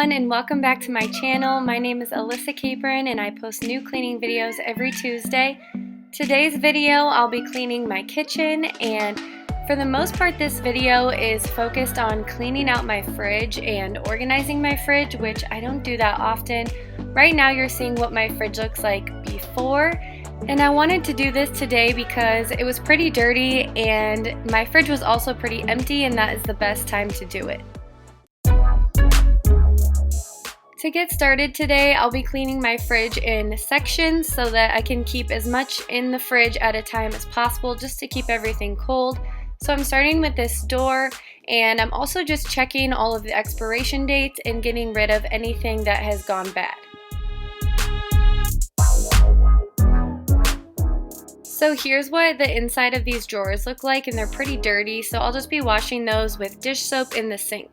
everyone, and welcome back to my channel. My name is Alissa Capron and I post new cleaning videos every Tuesday. Today's video I'll be cleaning my kitchen, and for the most part this video is focused on cleaning out my fridge and organizing my fridge, which I don't do that often. Right now you're seeing what my fridge looks like before, and I wanted to do this today because it was pretty dirty and my fridge was also pretty empty, and that is the best time to do it. To get started today, I'll be cleaning my fridge in sections so that I can keep as much in the fridge at a time as possible just to keep everything cold. So I'm starting with this door, and I'm also just checking all of the expiration dates and getting rid of anything that has gone bad. So here's what the inside of these drawers look like, and they're pretty dirty, so I'll just be washing those with dish soap in the sink.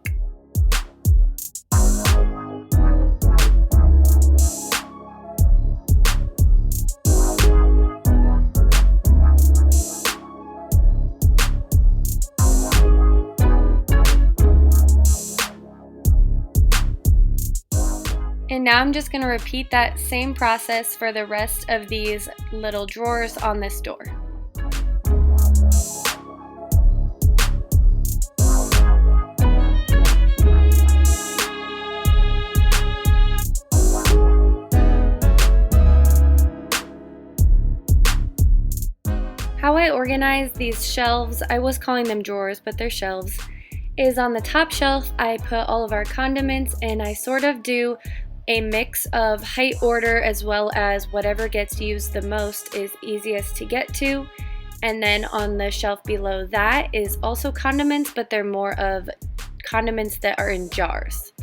And now I'm just going to repeat that same process for the rest of these little drawers on this door. How I organize these shelves, I was calling them drawers, but they're shelves, is on the top shelf I put all of our condiments, and I sort of do a mix of height order as well as whatever gets used the most is easiest to get to. And then on the shelf below that is also condiments, but they're more of condiments that are in jars.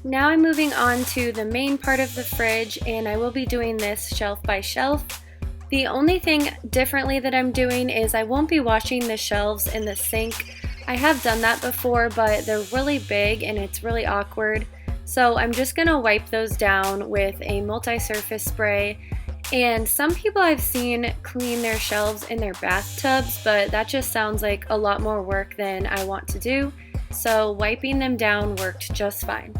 Now I'm moving on to the main part of the fridge, and I will be doing this shelf by shelf. The only thing differently that I'm doing is I won't be washing the shelves in the sink. I have done that before, but they're really big and it's really awkward. So I'm just going to wipe those down with a multi-surface spray. And some people I've seen clean their shelves in their bathtubs, but that just sounds like a lot more work than I want to do. So wiping them down worked just fine.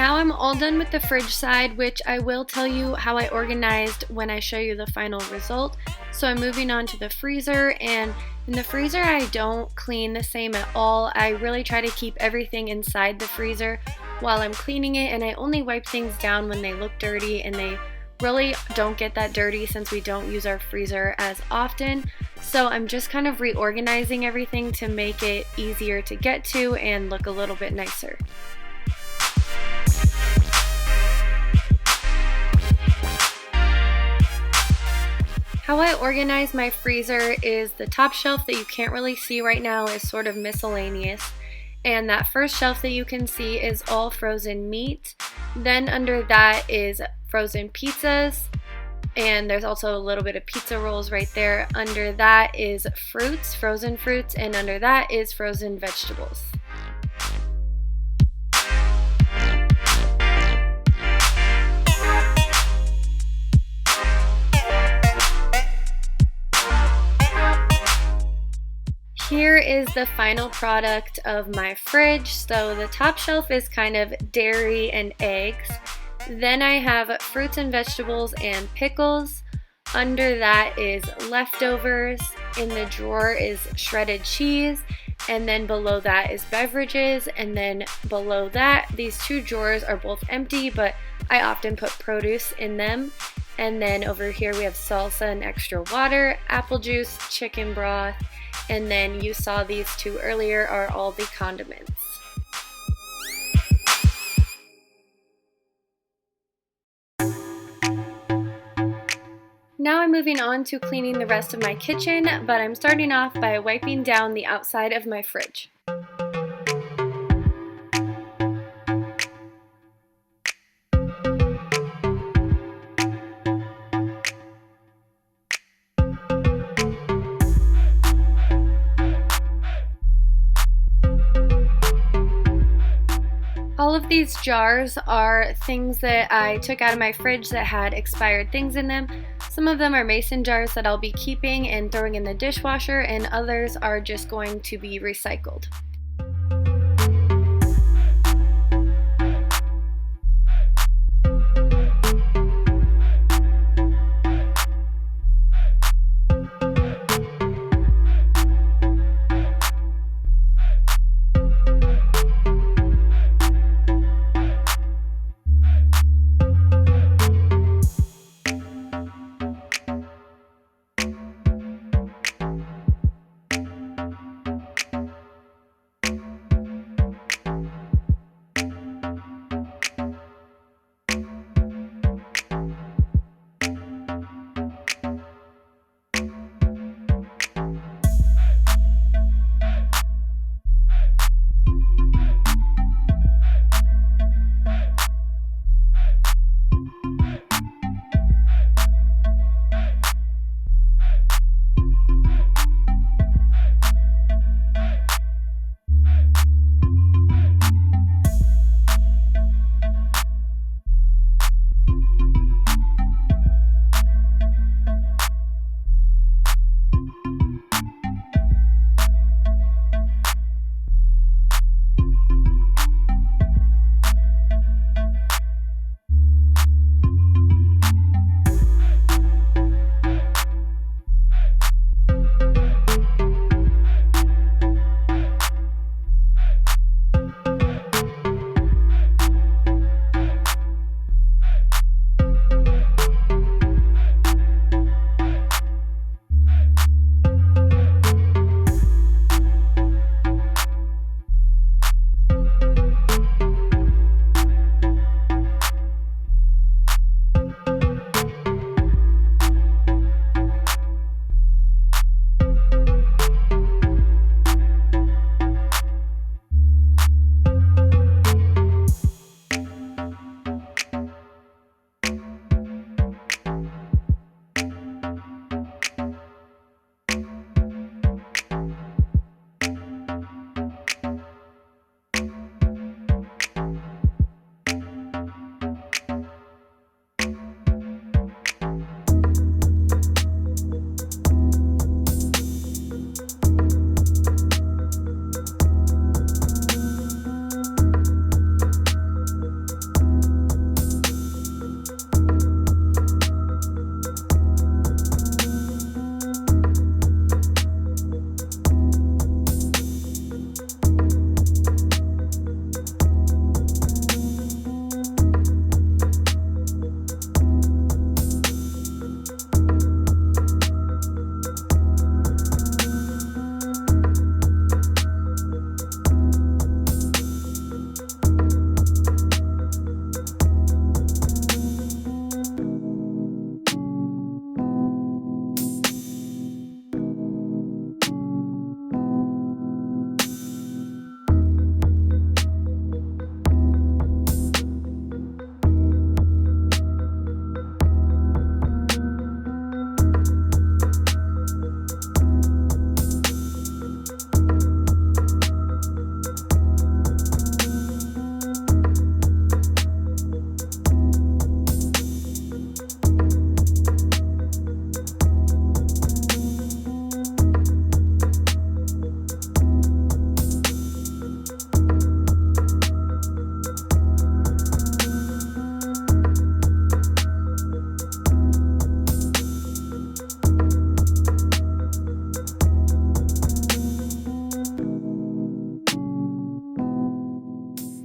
Now I'm all done with the fridge side, which I will tell you how I organized when I show you the final result. So I'm moving on to the freezer, and in the freezer I don't clean the same at all. I really try to keep everything inside the freezer while I'm cleaning it, and I only wipe things down when they look dirty, and they really don't get that dirty since we don't use our freezer as often. So I'm just kind of reorganizing everything to make it easier to get to and look a little bit nicer. How I organize my freezer is the top shelf that you can't really see right now is sort of miscellaneous. And that first shelf that you can see is all frozen meat. Then under that is frozen pizzas. And there's also a little bit of pizza rolls right there. Under that is fruits, frozen fruits. And under that is frozen vegetables. Here is the final product of my fridge. So the top shelf is kind of dairy and eggs. Then I have fruits and vegetables and pickles. Under that is leftovers. In the drawer is shredded cheese. And then below that is beverages. And then below that, these two drawers are both empty, but I often put produce in them. And then over here we have salsa and extra water, apple juice, chicken broth. And then you saw these two earlier are all the condiments. Now I'm moving on to cleaning the rest of my kitchen, but I'm starting off by wiping down the outside of my fridge. All of these jars are things that I took out of my fridge that had expired things in them. Some of them are mason jars that I'll be keeping and throwing in the dishwasher, and others are just going to be recycled.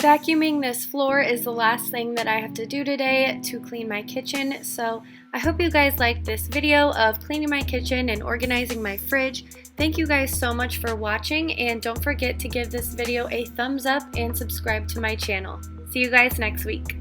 Vacuuming this floor is the last thing that I have to do today to clean my kitchen, so I hope you guys liked this video of cleaning my kitchen and organizing my fridge. Thank you guys so much for watching, and don't forget to give this video a thumbs up and subscribe to my channel. See you guys next week.